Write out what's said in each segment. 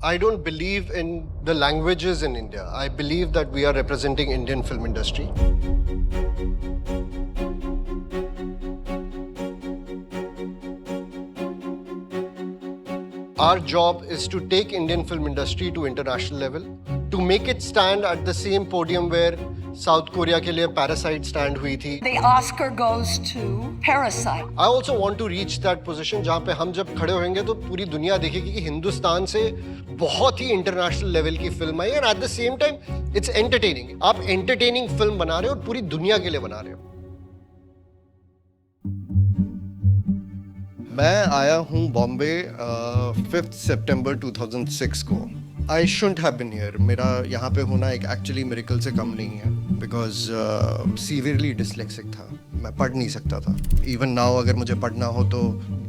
I don't believe in the languages in India. I believe that we are representing Indian film industry. Our job is to take Indian film industry to international level, to make it stand at the same podium where South Korea के लिए Parasite stand हुई थी. The Oscar goes to Parasite. I also want to reach that position जहाँ पे हम जब खड़े होंगे तो पूरी दुनिया देखेगी कि हिंदुस्तान से बहुत ही इंटरनेशनल लेवल की फिल्म आई और at the same time it's entertaining. आप एंटरटेनिंग फिल्म बना रहे हो और पूरी दुनिया के लिए बना रहे हो. मैं आया हूँ बॉम्बे 5 सितंबर 2006 को. I shouldn't have been here. मेरा यहाँ पे होना एक एक्चुअली मिरेकल से कम नहीं है बिकॉज सीवियरली डिसलेक्सिक था. मैं पढ़ नहीं सकता था. इवन नाउ अगर मुझे पढ़ना हो तो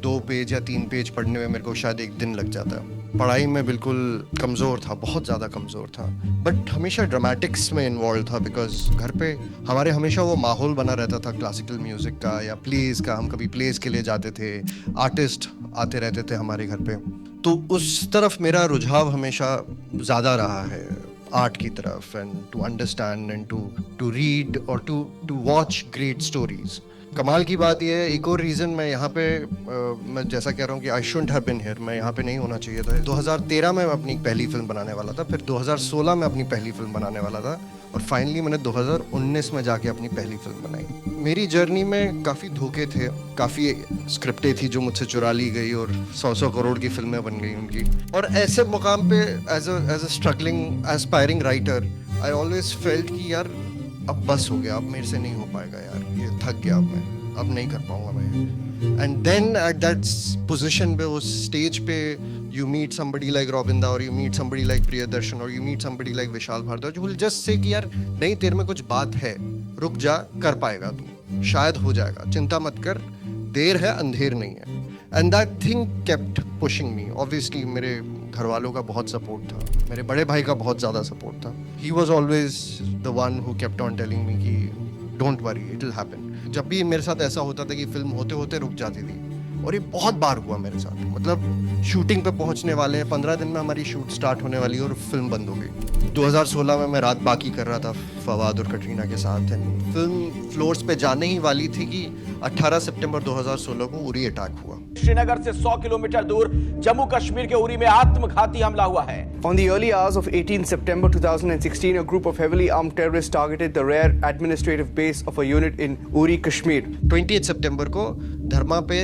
2 पेज या 3 पेज पढ़ने में मेरे को शायद 1 दिन लग जाता है. पढ़ाई में बिल्कुल कमज़ोर था, बहुत ज़्यादा कमज़ोर था. बट हमेशा ड्रामेटिक्स में इन्वॉल्व था बिकॉज घर पे हमारे हमेशा वो माहौल बना रहता था क्लासिकल म्यूज़िक का या प्लेज़ का. हम कभी प्लेज़ के लिए जाते थे, आर्टिस्ट आते रहते थे हमारे घर पे. तो उस तरफ मेरा रुझाव हमेशा ज़्यादा रहा है आर्ट की तरफ and to understand and to read और टू वॉच ग्रेट स्टोरीज. कमाल की बात यह है, एक और रीज़न मैं यहाँ पे मैं जैसा कह रहा हूँ कि I shouldn't have been here, मैं यहाँ पे नहीं होना चाहिए था. 2013 में अपनी पहली फिल्म बनाने वाला था, फिर 2016 में अपनी पहली फिल्म बनाने वाला था और फाइनली मैंने 2019 में जाके अपनी पहली फिल्म बनाई. मेरी जर्नी में काफ़ी धोखे थे, काफ़ी स्क्रिप्टें थी जो मुझसे चुरा ली गई और 100 करोड़ की फिल्में बन गई उनकी. और ऐसे मुकाम पे as a struggling aspiring writer I always felt कि यार अब बस हो गया, अब मेरे से नहीं हो पाएगा यार, ये थक गया, अब नहीं कर पाऊंगा मैं. And then at that position पे, उस स्टेज पे you meet somebody like Robinda or you meet somebody like Priyadarshan or you meet somebody like Vishal Bhardwaj who will just say कि यार नहीं, तेरे में कुछ बात है, रुक जा, कर पाएगा तू, शायद हो जाएगा, चिंता मत कर, देर है अंधेर नहीं है. And that thing kept pushing me. Obviously मेरे घर वालों का बहुत सपोर्ट था, मेरे बड़े भाई का बहुत ज़्यादा सपोर्ट था. He was always the one who kept on telling me कि don't worry, it will happen. जब भी मेरे साथ ऐसा होता था कि फिल्म होते होते रुक जाती थी, और ये बहुत बार हुआ मेरे साथ. मतलब शूटिंग पे पहुंचने वाले हैं, 15 दिन में हमारी शूट स्टार्ट होने वाली और फिल्म बंद हो गई. 2016 में मैं रात बाकी कर रहा था फवाद और कटरीना के साथ. फिल्म फ्लोर्स पे जाने ही वाली थी कि 18 सितंबर 2016 को उरी अटैक हुआ. श्रीनगर से 100 किलोमीटर दूर जम्मू कश्मीर के उरी में आत्मघाती हमला हुआ है. On the early hours of 18 September 2016, a group of heavily armed terrorists targeted the rare administrative base of a unit in Uri, Kashmir. 28 सितंबर को धर्मा पे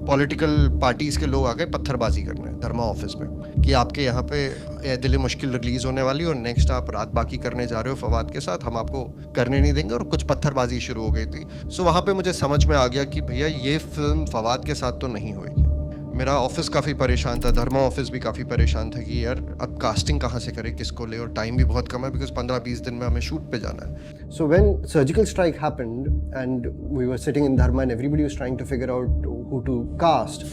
पॉलिटिकल पार्टीज के लोग आ गए पत्थरबाजी करने धर्मा ऑफिस में कि आपके यहाँ पे ए दिल मुश्किल रिलीज होने वाली और नेक्स्ट आप रात बाकी करने जा रहे हो फवाद के साथ, हम आपको करने नहीं देंगे. और कुछ पत्थरबाजी शुरू हो गई थी. सो वहाँ पे मुझे समझ में आ गया कि भैया ये फिल्म फवाद के साथ तो नहीं होगी. मेरा ऑफिस काफ़ी परेशान था, धर्मा ऑफिस भी काफ़ी परेशान था कि यार अब कास्टिंग कहाँ से करें, किसको ले, और टाइम भी बहुत कम है बिकॉज 15-20 दिन में हमें शूट पे जाना है. So when surgical strike happened and we were sitting in Dharma and everybody was trying to figure out who to cast,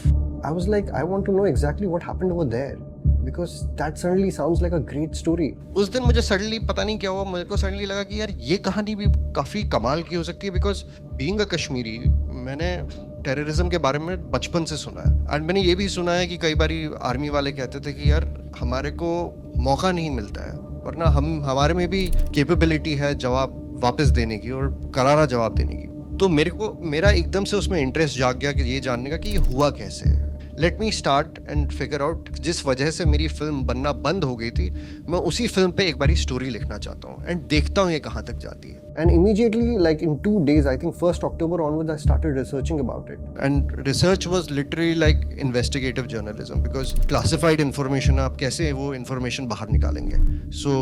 I was like I want to know exactly what happened over there because that suddenly sounds like a great story. उस दिन मुझे suddenly पता नहीं क्या हुआ, मेरे को suddenly लगा कि यार ये कहानी भी काफ़ी कमाल की हो सकती है बिकॉज बीइंग अ कश्मीरी मैंने टेररिज्म के बारे में बचपन से सुना है. एंड मैंने ये भी सुना है कि कई बारी आर्मी वाले कहते थे कि यार हमारे को मौका नहीं मिलता है, वरना हमारे में भी कैपेबिलिटी है जवाब वापस देने की और करारा जवाब देने की. तो मेरा एकदम से उसमें इंटरेस्ट जाग गया कि ये जानने का कि ये हुआ कैसे है. Let me start and figure out. जिस वजह से मेरी फिल्म बनना बंद हो गई थी, मैं उसी फिल्म पे एक बारी स्टोरी लिखना चाहता हूँ एंड देखता हूँ ये कहाँ तक जाती है. And immediately, like in 2 days, I think 1st October onwards, I started researching about it. And research was literally like investigative journalism because classified information आप कैसे वो information बाहर निकालेंगे. So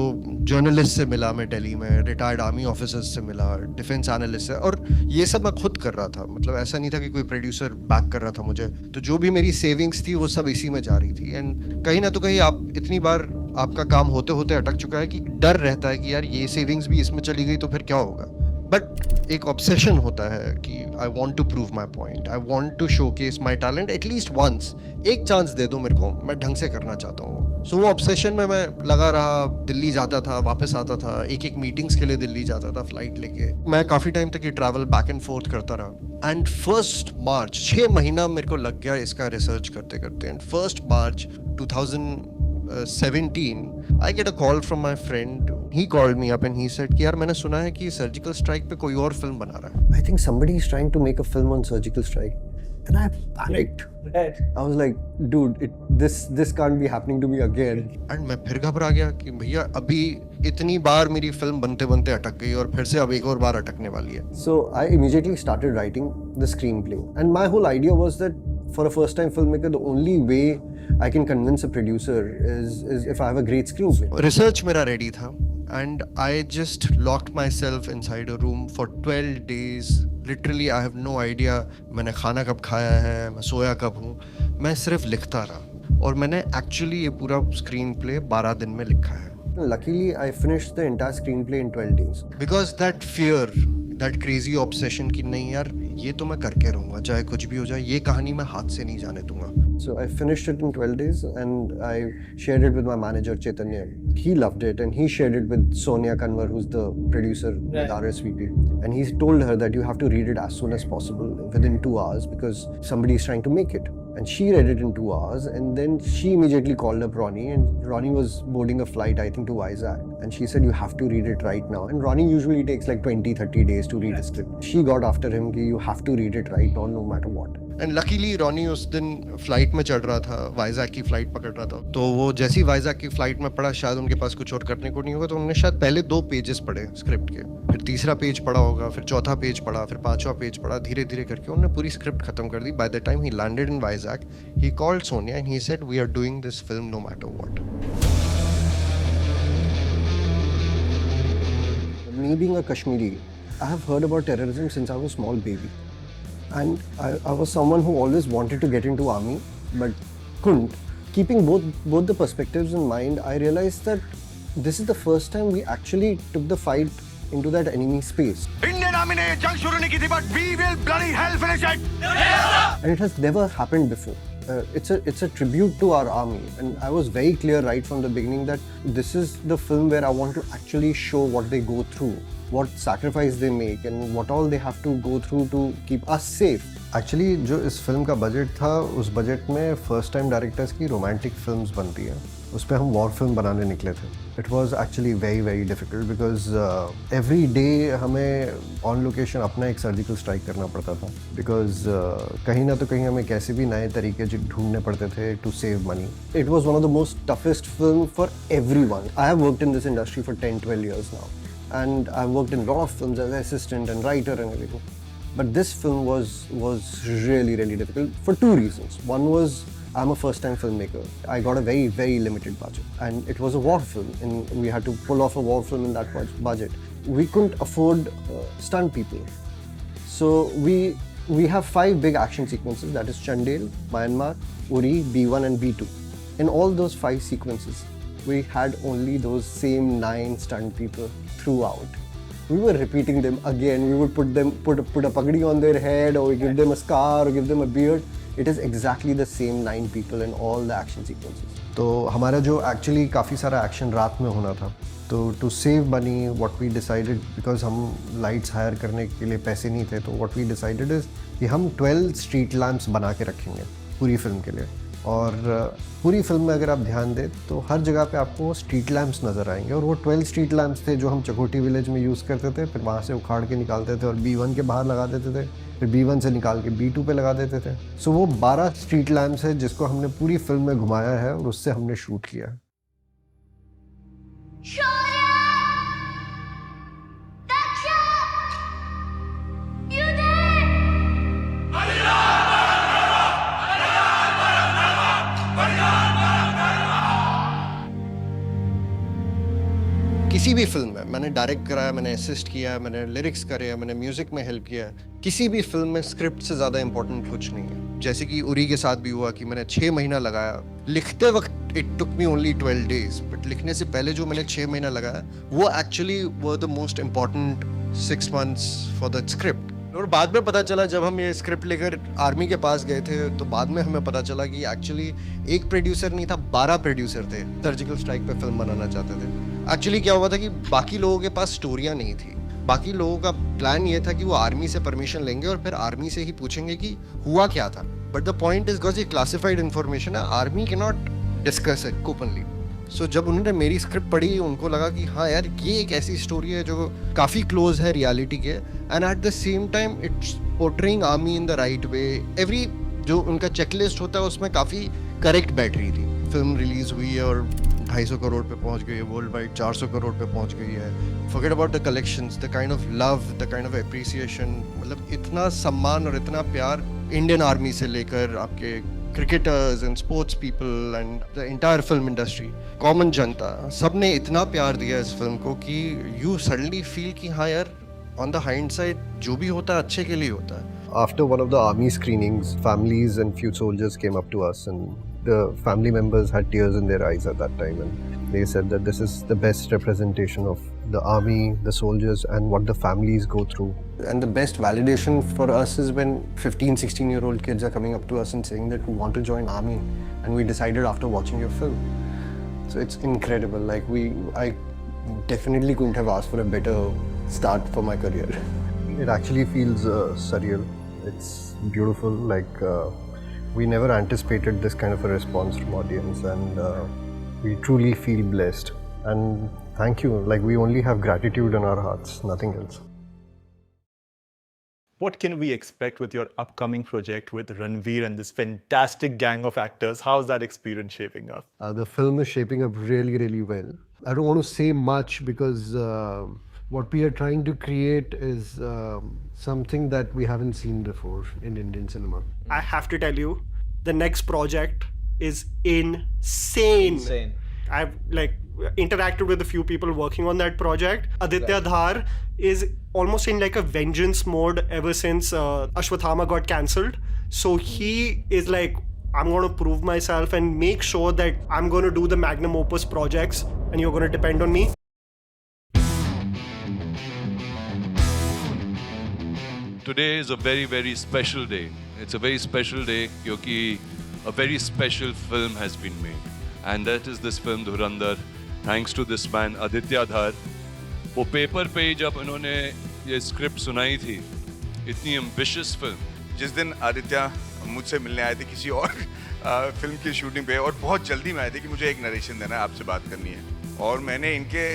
journalist से मिला मैं दिल्ली में, retired army officers से मिला, defense analyst से, और ये सब मैं खुद कर रहा था. मतलब ऐसा नहीं था कि कोई producer back कर रहा था मुझे. तो जो भी मेरी savings थी वो सब इसी में जा रही थी. And कहीं ना तो कहीं आप इतनी बार आपका काम होते होते अटक चुका है कि डर रहता है कि यार ये सेविंग्स भी इसमें चली गई तो फिर क्या होगा. बट एक ऑब्सेशन होता है कि I want to prove my point, I want to showcase my talent at least once. एक चांस दे दो मेरे को, मैं ढंग से करना चाहता हूँ. सो वो ऑब्सेशन में मैं लगा रहा. दिल्ली जाता था, वापस आता था, एक मीटिंग्स के लिए दिल्ली जाता था फ्लाइट लेके. मैं काफ़ी टाइम तक ये ट्रैवल बैक एंड फोर्थ करता रहा. एंड 1 मार्च 6 महीना मेरे को लग गया इसका रिसर्च करते करते. And 1 March 17, I get a call from my friend. He called me up and he said कि यार मैंने सुना है कि सर्जिकल स्ट्राइक पे कोई और फिल्म बना रहा है. I think somebody is trying to make a film on surgical strike. And I panicked. Right. I was like, dude, this can't be happening to me again. And मैं फिर घबरा गया कि भैया अभी इतनी बार मेरी फिल्म बनते बनते अटक गई और फिर से अब एक और बार अटकने वाली है. So I immediately started writing the screenplay. And my whole idea was that for a first time filmmaker, the only way I can convince a producer is if I have a great screenplay. Research मेरा ready था and I just locked myself inside a room for 12 days. Literally I have no idea मैंने खाना कब खाया है, मैं सोया कब हूँ. मैं सिर्फ लिखता रहा और मैंने एक्चुअली ये पूरा स्क्रीन प्ले 12 दिन में लिखा है. Luckily, I finished the entire screenplay in 12 days. Because that fear, that crazy obsession कि नहीं यार ये तो मैं करके रहूँगा चाहे कुछ भी हो जाए, ये कहानी मैं हाथ से नहीं जाने दूंगा. So I finished it in 12 days and I shared it with my manager Chaitanya. He loved it and he shared it with Sonia Kanwar, who's the producer with RSVP. And he told her that you have to read it as soon as possible within 2 hours because somebody is trying to make it. And she read it in 2 hours and then she immediately called up Ronnie and Ronnie was boarding a flight I think to Vizag and she said you have to read it right now. And Ronnie usually takes like 20-30 days to read a script. She got after him कि you have to read it right now no matter what. And luckily Ronnie उस दिन flight में चढ़ रहा था, वाइजैक की flight पकड़ रहा था. तो वो जैसी वाइजैक की फ्लाइट में पढ़ा, शायद उनके पास कुछ और करने को नहीं होगा, तो उन्होंने शायद पहले 2 पेजेस पढ़े स्क्रिप्ट के, फिर तीसरा पेज पढ़ा होगा, फिर चौथा पेज पढ़ा, फिर 5वां पेज पढ़ा. धीरे धीरे करके उन्होंने पूरी स्क्रिप्ट खत्म कर दी. By the time he landed in Vizag, he called Sonia and he said we are doing this film no matter what. Me being a Kashmiri, I have heard about terrorism since I was a small baby. And I was someone who always wanted to get into army, but couldn't. Keeping both the perspectives in mind, I realized that this is the first time we actually took the fight into that enemy space. Indian army ने ये जंग शुरू नहीं की थी, but we will bloody hell finish it. And it has never happened before. It's a tribute to our army, and I was very clear right from the beginning that this is the film where I want to actually show what they go through, what sacrifice they make, and what all they have to go through to keep us safe. Actually जो इस film का budget था, उस budget में first time directors की romantic films बनती हैं, उस पर हम वॉर फिल्म बनाने निकले थे. It was actually very very difficult because every day हमें ऑन लोकेशन अपना एक सर्जिकल स्ट्राइक करना पड़ता था. बिकॉज कहीं ना तो कहीं हमें कैसे भी नए तरीके ढूंढने पड़ते थे to save money. It was one of the most toughest film for everyone. I have worked in this industry for 10-12 years now, and I've worked in a lot of films as assistant and writer and everything. But this film was really difficult for 2 reasons. One was I'm a first-time filmmaker. I got a very limited budget, and it was a war film, and we had to pull off a war film in that budget. We couldn't afford stunt people, so we have 5 big action sequences. That is Chandel, Myanmar, Uri, B1, and B2. In all those 5 sequences, we had only those same 9 stunt people throughout. We were repeating them again. We would put a pagdi on their head, or we give them a scar, or give them a beard. It is exactly the same 9 people in all the action sequences. तो हमारा जो actually काफ़ी सारा action रात में होना था, तो to save money what we decided, because हम लाइट्स हायर करने के लिए पैसे नहीं थे, तो व्हाट वी डिसाइडेड इज़ कि हम 12 स्ट्रीट लैम्प्स बना के रखेंगे पूरी फिल्म के लिए. और पूरी फिल्म में अगर आप ध्यान दें तो हर जगह पे आपको स्ट्रीट लैम्प्स नज़र आएंगे, और वो 12 स्ट्रीट लैम्प्स थे जो हम चकोटी विलेज में यूज़ करते थे, फिर वहाँ से उखाड़ के निकालते थे और B1 के बाहर लगा देते थे, फिर B1 से निकाल के B2 पे लगा देते थे. सो वो 12 स्ट्रीट लैम्प्स है जिसको हमने पूरी फिल्म में घुमाया है और उससे हमने शूट किया है. किसी भी फिल्म में मैंने डायरेक्ट कराया, मैंने असिस्ट किया, मैंने लिरिक्स करे, मैंने म्यूजिक में हेल्प किया, किसी भी फिल्म में स्क्रिप्ट से ज़्यादा इंपॉर्टेंट कुछ नहीं है. जैसे कि उरी के साथ भी हुआ कि मैंने 6 महीना लगाया. लिखते वक्त it took me only 12 days, but लिखने से पहले जो मैंने 6 महीना लगाया वो actually were the most important 6 months for the script. और बाद में पता चला जब हम ये स्क्रिप्ट लेकर आर्मी के पास गए थे, तो बाद में हमें पता चला कि एक्चुअली एक प्रोड्यूसर नहीं था, 12 प्रोड्यूसर थे सर्जिकल स्ट्राइक पे फिल्म बनाना चाहते थे. एक्चुअली क्या हुआ था कि बाकी लोगों के पास स्टोरियाँ नहीं थी. बाकी लोगों का प्लान ये था कि वो आर्मी से परमिशन लेंगे और फिर आर्मी से ही पूछेंगे कि हुआ क्या था. But the point is because ये क्लासिफाइड इन्फॉर्मेशन है, army can not discuss it openly. So जब उन्होंने मेरी स्क्रिप्ट पढ़ी उनको लगा कि हाँ यार ये एक ऐसी स्टोरी है जो काफ़ी क्लोज है रियलिटी के, and at the same time it's portraying army in the right way. Every जो उनका चेकलिस्ट होता है उसमें काफ़ी करेक्ट बैठ रही थी। फिल्म रिलीज़ हुई है और 250 करोड़ पे पहुंच गई है, वर्ल्ड वाइड 400 करोड़ पे पहुंच गई है। Forget about the collections, the kind of love, the kind of appreciation, मतलब इतना सम्मान और इतना प्यार इंडियन आर्मी से लेकर आपके cricketers and sports people and the entire film industry, common जनता, सब ने इतना प्यार दिया इस फिल्म को कि यू सडनली फील कि हाँ यार ऑन द हाइंडसाइड जो भी होता है अच्छे के लिए होता है। After one of the army screenings, families and few soldiers came up to us, and the family members had tears in their eyes at that time, and they said that this is the best representation of the army, the soldiers, and what the families go through. And the best validation for us is when 15, 16-year-old kids are coming up to us and saying that we want to join army, and we decided after watching your film. So it's incredible. Like I definitely couldn't have asked for a better start for my career. It actually feels surreal. It's beautiful. Like we never anticipated this kind of a response from audience, and we truly feel blessed. And thank you. Like we only have gratitude in our hearts, nothing else. What can we expect with your upcoming project with Ranveer and this fantastic gang of actors? How's that experience shaping up? The film is shaping up really, really well. I don't want to say much because what we are trying to create is something that we haven't seen before in Indian cinema. I have to tell you, the next project is insane. I've interacted with a few people working on that project. Aditya Dhar is almost in like a vengeance mode ever since Ashwathama got cancelled. So he is like, I'm going to prove myself and make sure that I'm going to do the magnum opus projects and you're going to depend on me. Today is a very, very special day. It's a very special day because a very special film has been made. And that is this film, Dhurandhar. Thanks to this man, Aditya Dhar. वो paper पे जब उन्होंने ये script सुनाई थी, इतनी ambitious film. जिस दिन आदित्य मुझसे मिलने आए थे किसी और फिल्म की शूटिंग पे, और बहुत जल्दी में आए थे कि मुझे एक नरेशन देना है, आपसे बात करनी है, और मैंने इनके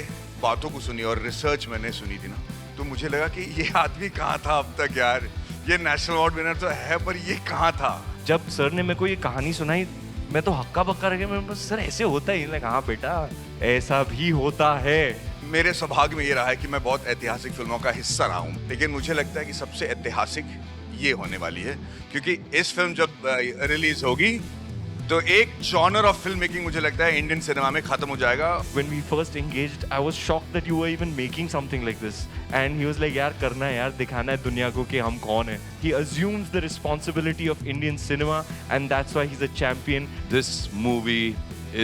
बातों को सुनी और रिसर्च मैंने सुनी थी ना, तो मुझे लगा कि ये आदमी कहाँ था अब तक यार। ये नेशनल अवार्ड विनर तो है, पर ये कहाँ था। जब सर ने मेरे को ये कहानी सुनाई, मैं तो हक्का बक्का रह गया। मैं सर ऐसे होता ही, हाँ बेटा ऐसा भी होता है। मेरे सौभाग्य में ये रहा है कि मैं बहुत ऐतिहासिक फिल्मों का हिस्सा रहा हूँ, लेकिन मुझे लगता है कि सबसे ऐतिहासिक ये होने वाली है, क्योंकि इस फिल्म जब रिलीज होगी तो एक जॉनर ऑफ फिल्म मेकिंग मुझे लगता है इंडियन सिनेमा में खत्म हो जाएगा। When we first engaged, I was shocked that you were even making something like this. And he was like, यार करना है यार, दिखाना है दुनिया को कि हम कौन हैं। He assumes the responsibility of Indian cinema, and that's why he's a champion. This movie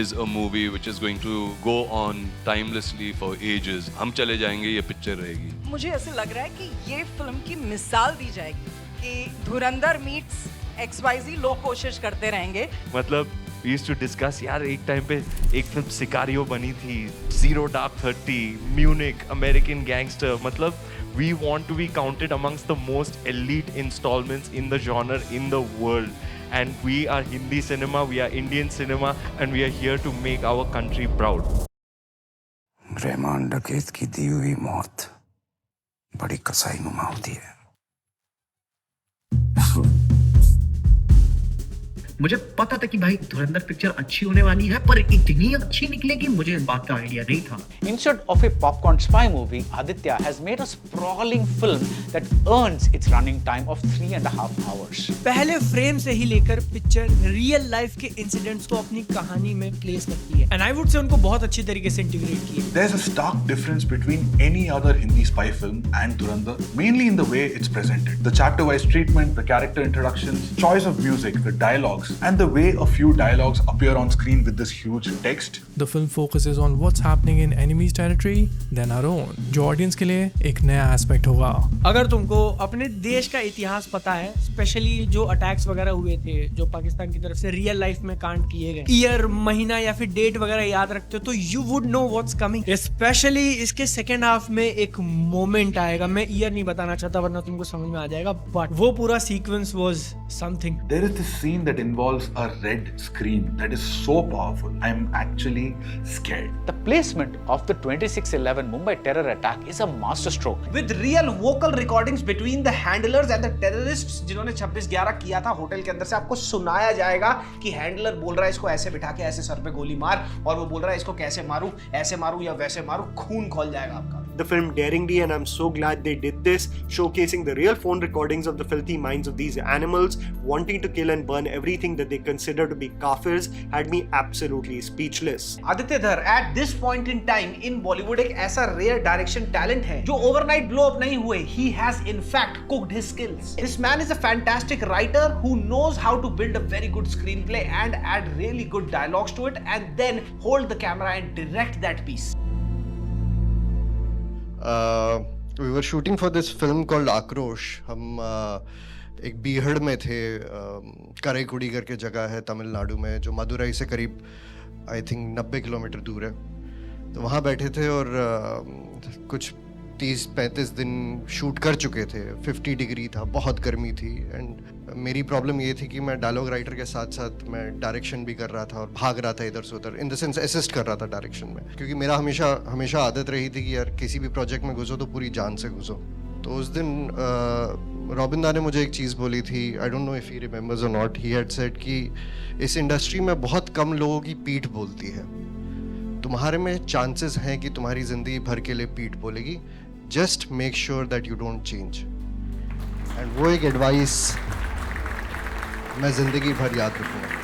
is a movie which is going to go on timelessly for ages. हम चले जाएंगे, ये पिक्चर रहेगी। मुझे ऐसे लग रहा है कि ये फिल्म की मिसाल दी जाएगी कि धुरंधर मीट्स XYZ, लोग कोशिश करते रहेंगे। मतलब we used to discuss, यार एक टाइम पे एक फिल्म सिकारियो बनी थी, Zero Dark 30, Munich, American Gangster। मतलब we want to be counted amongst the most elite installments in the genre in the world. And we are Hindi cinema, we are Indian cinema, and we are here to make our country proud. Rahman डकैत की दी हुई मौत बड़ी कसाईनुमा होती है। मुझे पता था कि भाई धुरंधर पिक्चर अच्छी होने वाली है, पर इतनी अच्छी निकलेगी मुझे इस बात का आइडिया नहीं था। Instead of a popcorn spy movie, Aditya has made a sprawling film that earns its running time of 3.5 hours. पहले फ्रेम से ही लेकर पिक्चर रियल लाइफ के इंसिडेंट्स को अपनी कहानी में प्लेस करती है, and I would say उनको बहुत अच्छी तरीके से इंटीग्रेट किया। There's a stark difference between any other Hindi spy film and Dhurandhar, mainly in the way it's presented. The chapter-wise treatment, the character introductions, choice of music, the dialogues, and the way a few dialogues appear on screen with this huge text. The film focuses on what's happening in enemy's territory than our own, जो audience के लिए एक नया aspect होगा। अगर तुमको अपने देश का इतिहास पता है, स्पेशली जो अटैक्स वगैरह हुए थे जो पाकिस्तान की तरफ से रियल लाइफ में कांड किए गए, ईयर, महीना या फिर डेट वगैरह याद रखते हो, तो you would know what's coming. Specially इसके सेकेंड हाफ में एक मोमेंट आएगा, मैं ईयर नहीं बताना चाहता वरना तुमको समझ में आ जाएगा, बट वो पूरा sequence was something. There is this scene that involves involves a red screen that is so powerful. I am actually scared. The placement of the 26/11 Mumbai terror attack is a masterstroke. With real vocal recordings between the handlers and the terrorists जिन्होंने 26/11 किया था, hotel के अंदर से आपको सुनाया जाएगा कि हैंडलर बोल रहा है इसको ऐसे बिठा के ऐसे सर पे गोली मार, और वो बोल रहा है इसको कैसे मारूं, ऐसे मारूं या वैसे मारूं, खून खोल जाएगा आपका. The film Daringly, and I'm so glad they did this, showcasing the real phone recordings of the filthy minds of these animals wanting to kill and burn everything that they consider to be kafirs, had me absolutely speechless. Aditya धर at this point in time in Bollywood एक ऐसा rare direction talent है जो overnight blow up नहीं हुए. He has in fact cooked his skills. This man is a fantastic writer who knows how to build a very good screenplay and add really good dialogues to it and then hold the camera and direct that piece. We were shooting for this film called Akrosh. हम एक बीहड़ में थे, कराईकुड़ी करके जगह है तमिलनाडु में, जो मदुरई से करीब आई थिंक 90 किलोमीटर दूर है. तो वहाँ बैठे थे और कुछ 30-35 दिन शूट कर चुके थे. 50 डिग्री था, बहुत गर्मी थी. एंड मेरी प्रॉब्लम ये थी कि मैं डायलॉग राइटर के साथ साथ मैं डायरेक्शन भी कर रहा था और भाग रहा था इधर से उधर, इन द सेंस असिस्ट कर रहा था डायरेक्शन में, क्योंकि मेरा हमेशा आदत रही थी कि यार किसी भी प्रोजेक्ट में घुसो तो पूरी जान से घुसो. तो उस दिन रॉबिन दा ने मुझे एक चीज़ बोली थी, I don't know if he remembers और नॉट. ही हैड सेड कि इस इंडस्ट्री में बहुत कम लोगों की पीठ बोलती है. तुम्हारे में चांसेस हैं कि तुम्हारी ज़िंदगी भर के लिए पीठ बोलेगी. Just make sure that you don't change. And वो एक एडवाइस मैं ज़िंदगी भर याद रखूँगा.